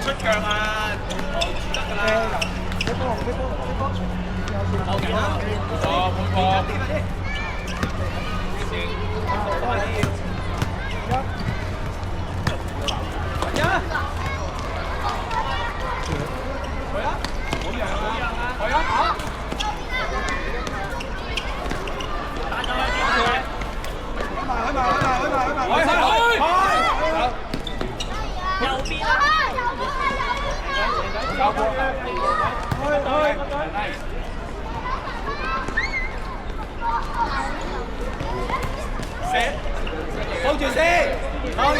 出腳啊，得㗎啦。識波，後邊啦，冇錯冇錯。保住先，好人。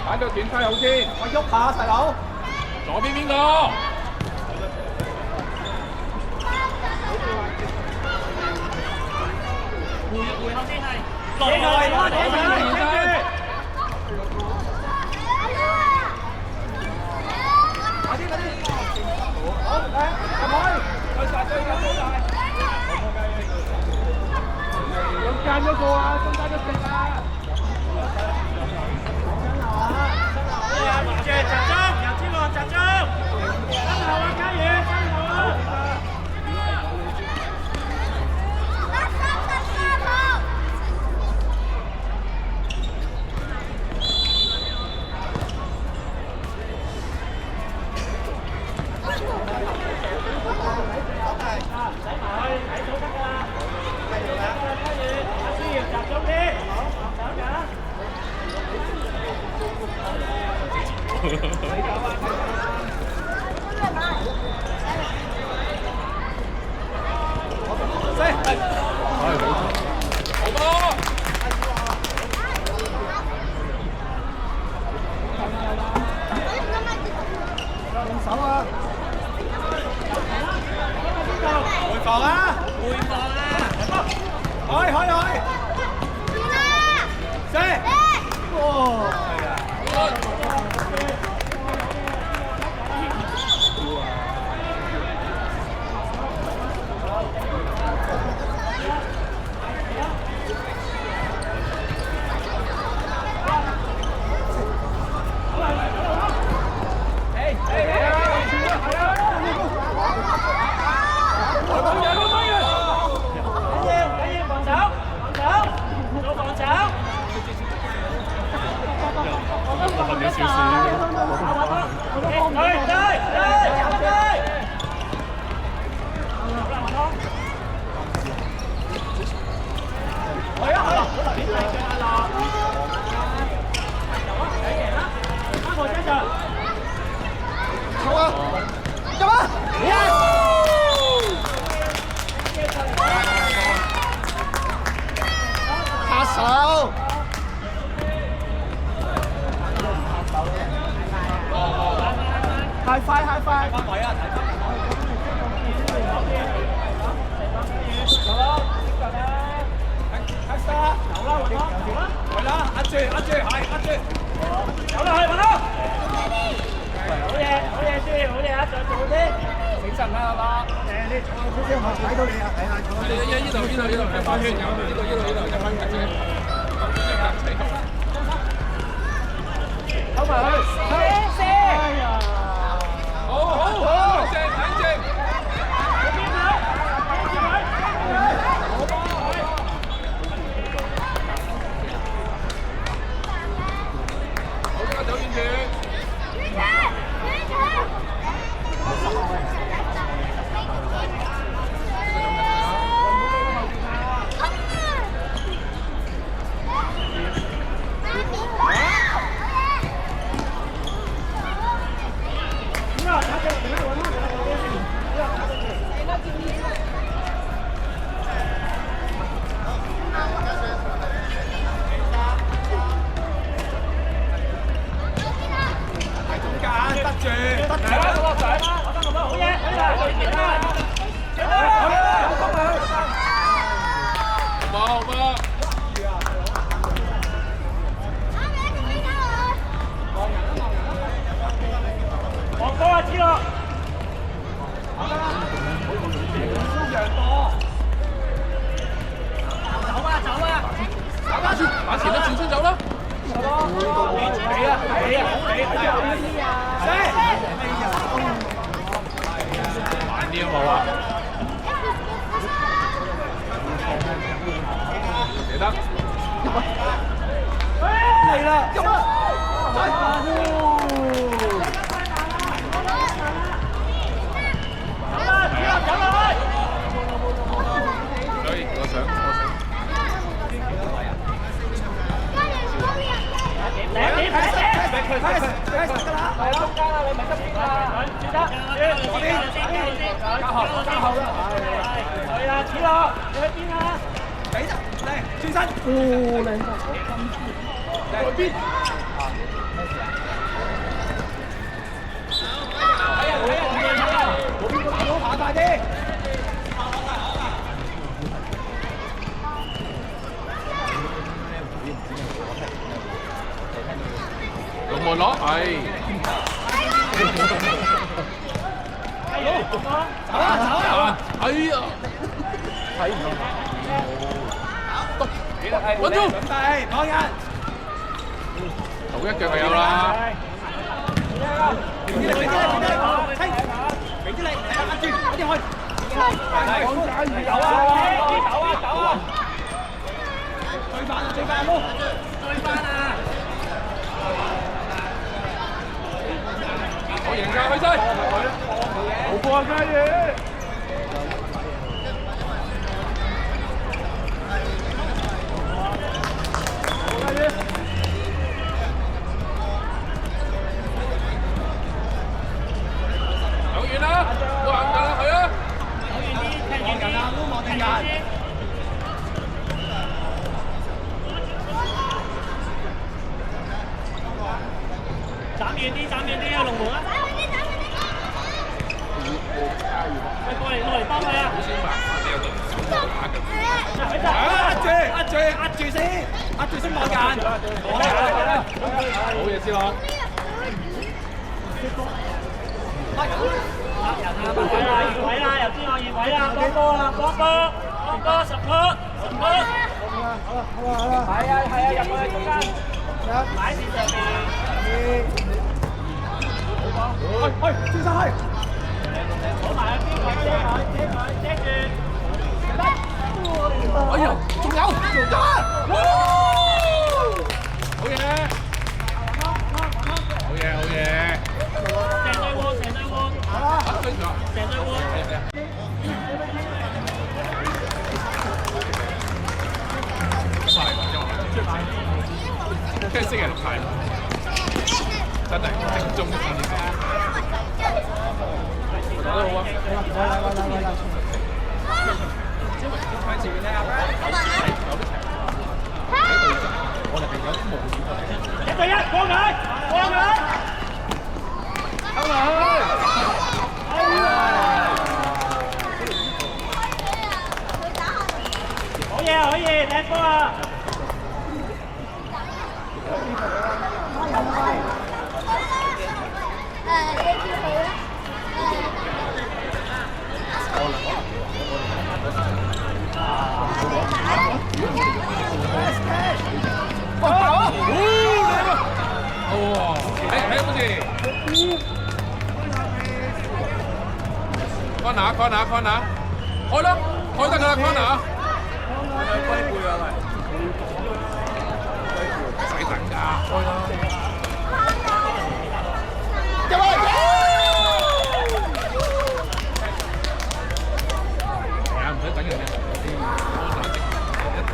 擺到短梯好先，我喐下細佬。左邊邊個？回後先係落嚟。好，嚟，入去。再殺對緊好大。中間嗰個啊，中間都食啊！集中，由天王集中，身後啊，嘉宇，身後啊！太快，太快！翻位啊！睇翻。開沙，走啦，走啦，係啦，壓住，壓住，係壓住。走啦，去，揾啦！好嘢，好嘢，朱，好嘢啊！再做啲，醒神啦，係嘛？誒，你坐少少，我睇到你啊，睇下坐。呢度，一翻圈有，一翻格啫。走埋去，射！哎呀！好，冷靜，冷靜。走遠啲。啦，入啊！可以，我想。龍門攞，係。走啊！哎呀，睇唔到。穩住！放人。頭一腳係有啦。明之力，壓住，快啲去。走啊！追翻啊！我贏㗎，去西！好過啊，家爺！走遠啦！望緊啦，去啊！走遠啲，踢遠啲，都望定人。斬遠啲啊，龍門啊！喂，過嚟幫佢啊！好先吧，你有隊手打嘅。壓住先望人。好嘢先咯。越位啦，由邊個越位啦？幫波，10波。係啊，入去中間。擺線上面。去，轉晒去。攞埋一邊位遮住。哎呀，仲有啊！好嘢！成隊換。成隊換。跟住星期六睇，真係正宗嘅電視。做得好啊！喺前面睇下，我哋有啲無線。1對1，過佢！เข้ามา可以，靚波啊！corner，開咯，開得㗎啦 corner。龜背啊，唔使等㗎，開啦。入去！係啊，唔使等人哋，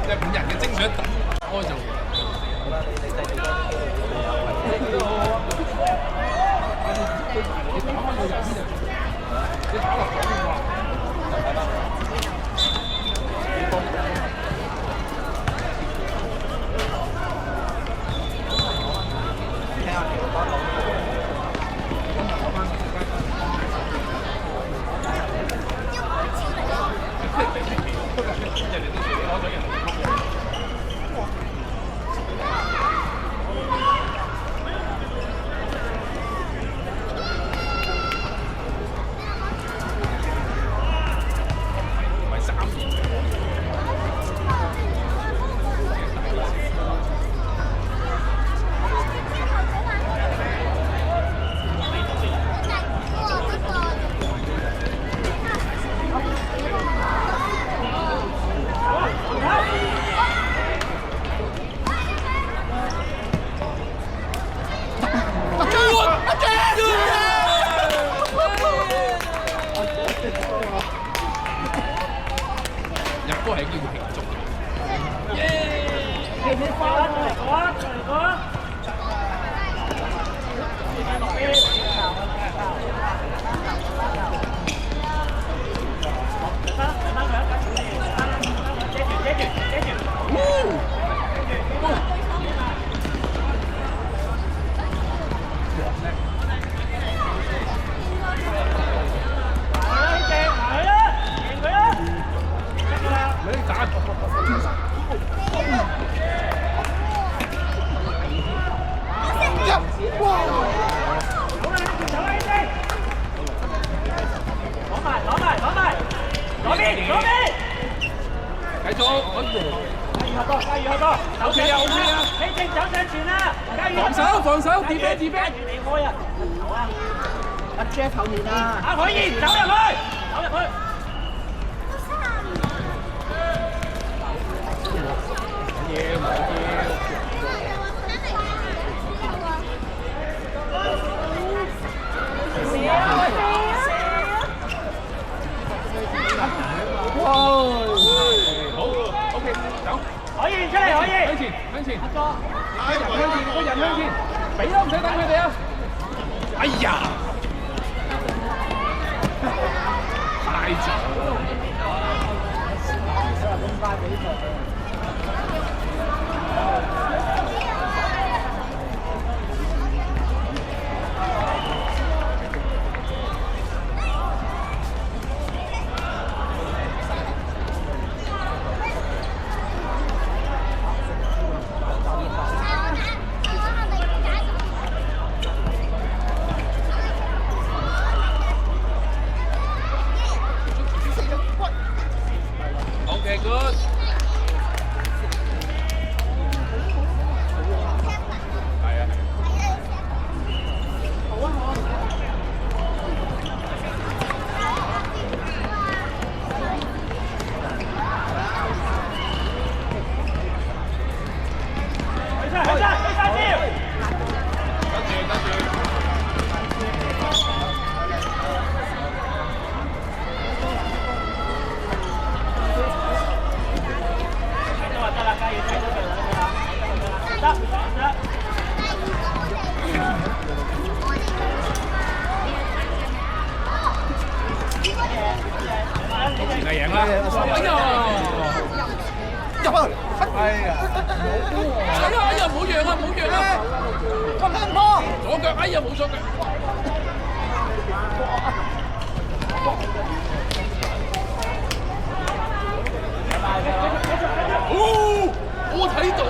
即係5人嘅精選等開就。你打落去邊個？都要慶祝。耶！嚟講，嚟講。繼續，加油多！OK 啊！起正走上前啦！防守，跌啤！離開啊！好啊！阿 Jeff 後面啊！阿海燕走入去！哇！好 ，OK， 走。可以出嚟，可以。向前。個人向前，俾都唔使等佢哋啊！哎呀，太早。Good。係啊。前係贏啦！哎呀！入去！哎呀！哎呀！唔好讓啊！唔好讓啊！左腳！哎呀！冇左腳！哦！我睇到。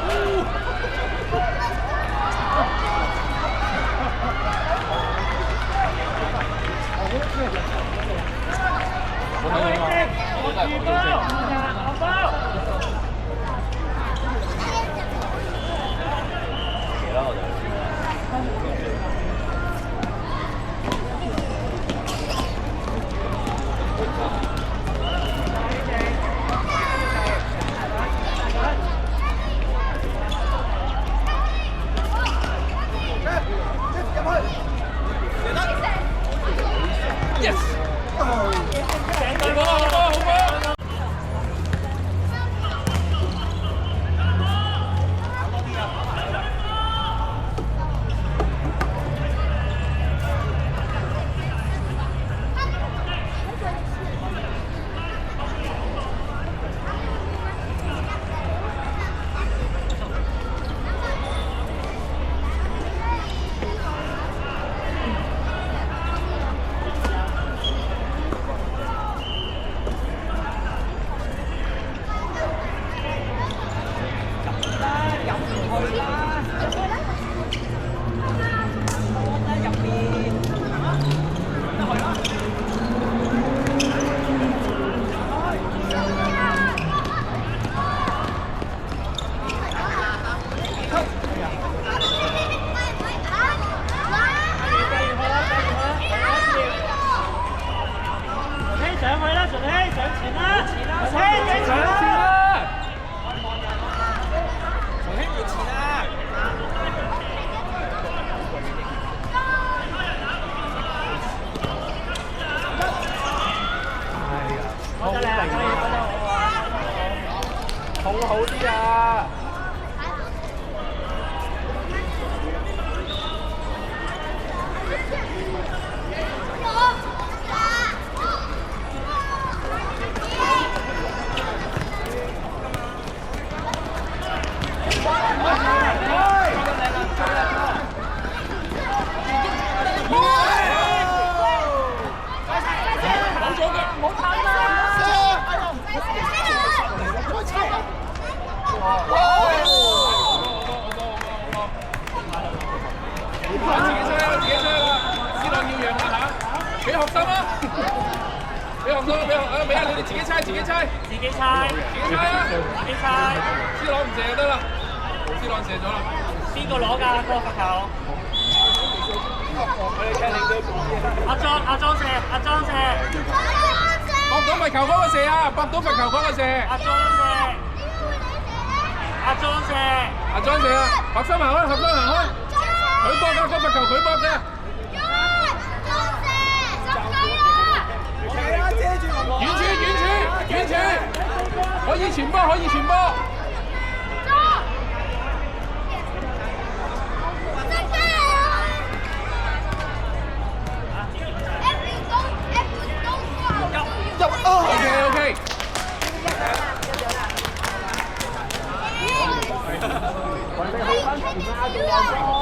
學生啊！俾學生，俾下你哋自己猜，自己猜，自己猜，自己猜啊！自己猜， C 朗唔射就得啦，C 朗射咗啦。邊個攞㗎個罰球？阿莊射，博到罰球嗰個射啊！博到罰球嗰個射。阿莊射啊！學生行開，學生行開。佢博㗎，個罰球佢博嘅。遠處，可以傳波，可以傳波。OK。你好，